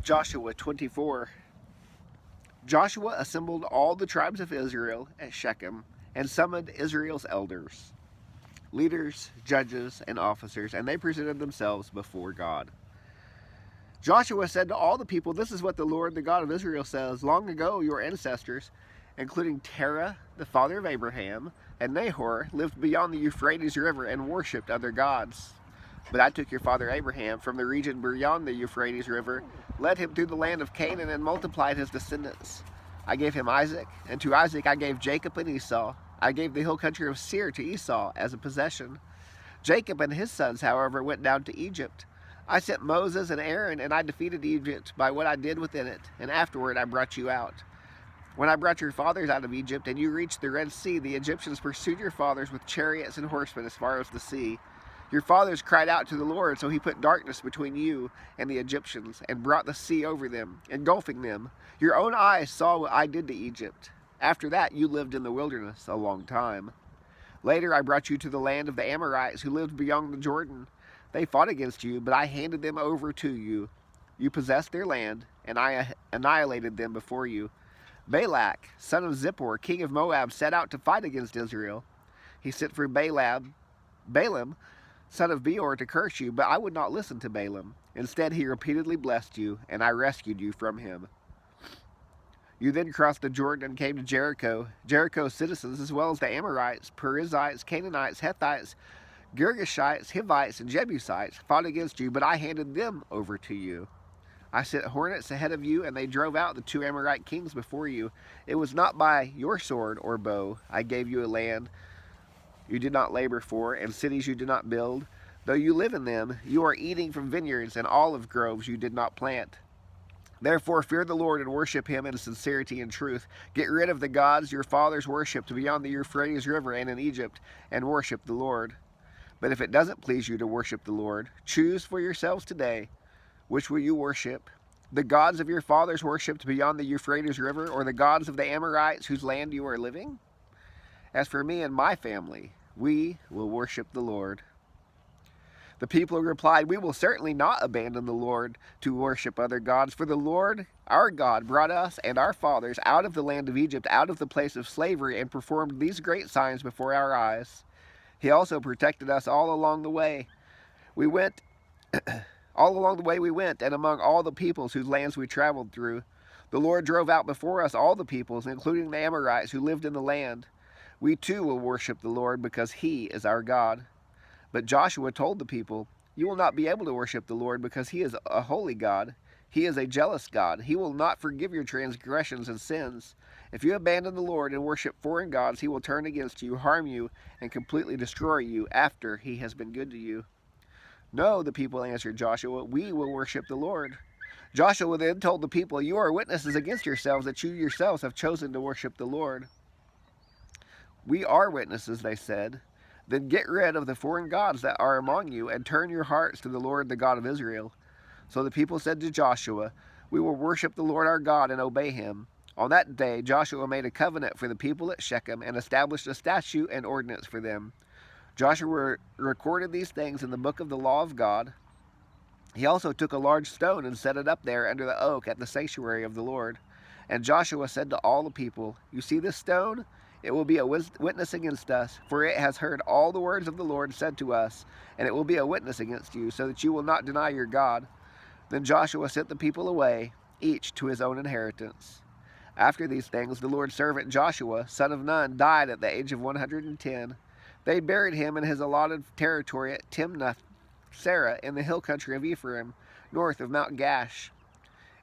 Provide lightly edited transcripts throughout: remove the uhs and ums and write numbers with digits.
Joshua 24. Joshua assembled all the tribes of Israel at Shechem and summoned Israel's elders, leaders, judges, and officers, and they presented themselves before God. Joshua said to all the people, "This is what the Lord, the God of Israel, says. Long ago your ancestors, including Terah, the father of Abraham, and Nahor, lived beyond the Euphrates River and worshipped other gods. But I took your father Abraham from the region beyond the Euphrates River, led him through the land of Canaan, and multiplied his descendants. I gave him Isaac, and to Isaac I gave Jacob and Esau. I gave the hill country of Seir to Esau as a possession. Jacob and his sons, however, went down to Egypt. I sent Moses and Aaron, and I defeated Egypt by what I did within it, and afterward I brought you out. When I brought your fathers out of Egypt, and you reached the Red Sea, the Egyptians pursued your fathers with chariots and horsemen as far as the sea. Your fathers cried out to the Lord, so he put darkness between you and the Egyptians, and brought the sea over them, engulfing them. Your own eyes saw what I did to Egypt. After that, you lived in the wilderness a long time. Later, I brought you to the land of the Amorites, who lived beyond the Jordan. They fought against you, but I handed them over to you. You possessed their land, and I annihilated them before you. Balak, son of Zippor, king of Moab, set out to fight against Israel. He sent for Balaam, son of Beor, to curse you, but I would not listen to Balaam. Instead, he repeatedly blessed you, and I rescued you from him. You then crossed the Jordan and came to Jericho. Jericho's citizens, as well as the Amorites, Perizzites, Canaanites, Hethites, Girgashites, Hivites, and Jebusites, fought against you, but I handed them over to you. I sent hornets ahead of you, and they drove out the 2 Amorite kings before you. It was not by your sword or bow I gave you a land you did not labor for, and cities you did not build. Though you live in them, you are eating from vineyards and olive groves you did not plant. Therefore fear the Lord and worship him in sincerity and truth. Get rid of the gods your fathers worshipped beyond the Euphrates River and in Egypt, and worship the Lord. But if it doesn't please you to worship the Lord, choose for yourselves today, which will you worship? The gods of your fathers worshipped beyond the Euphrates River, or the gods of the Amorites whose land you are living? As for me and my family, we will worship the Lord." The people replied, "We will certainly not abandon the Lord to worship other gods, for the Lord, our God, brought us and our fathers out of the land of Egypt, out of the place of slavery, and performed these great signs before our eyes. He also protected us all along the way. We went, and among all the peoples whose lands we traveled through. The Lord drove out before us all the peoples, including the Amorites who lived in the land. We too will worship the Lord because he is our God." But Joshua told the people, "You will not be able to worship the Lord because he is a holy God. He is a jealous God. He will not forgive your transgressions and sins. If you abandon the Lord and worship foreign gods, he will turn against you, harm you, and completely destroy you after he has been good to you." "No," the people answered Joshua, "we will worship the Lord." Joshua then told the people, "You are witnesses against yourselves that you yourselves have chosen to worship the Lord." "We are witnesses," they said. "Then get rid of the foreign gods that are among you, and turn your hearts to the Lord, the God of Israel." So the people said to Joshua, "We will worship the Lord our God and obey him." On that day Joshua made a covenant for the people at Shechem and established a statute and ordinance for them. Joshua recorded these things in the book of the law of God. He also took a large stone and set it up there under the oak at the sanctuary of the Lord. And Joshua said to all the people, "You see this stone? It will be a witness against us, for it has heard all the words of the Lord said to us, and it will be a witness against you, so that you will not deny your God." Then Joshua sent the people away, each to his own inheritance. After these things, the Lord's servant Joshua, son of Nun, died at the age of 110. They buried him in his allotted territory at Timnath-Serah in the hill country of Ephraim, north of Mount Gash.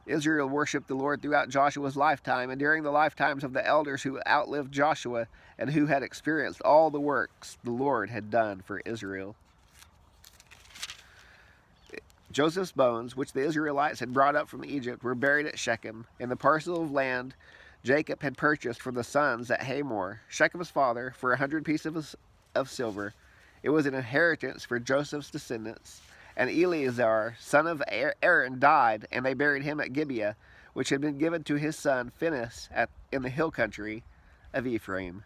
Israel worshipped the Lord throughout Joshua's lifetime and during the lifetimes of the elders who outlived Joshua and who had experienced all the works the Lord had done for Israel. Joseph's bones, which the Israelites had brought up from Egypt, were buried at Shechem, in the parcel of land Jacob had purchased for the sons at Hamor, Shechem's father, for 100 pieces of silver. It was an inheritance for Joseph's descendants. And Eleazar, son of Aaron, died, and they buried him at Gibeah, which had been given to his son Phinehas in the hill country of Ephraim.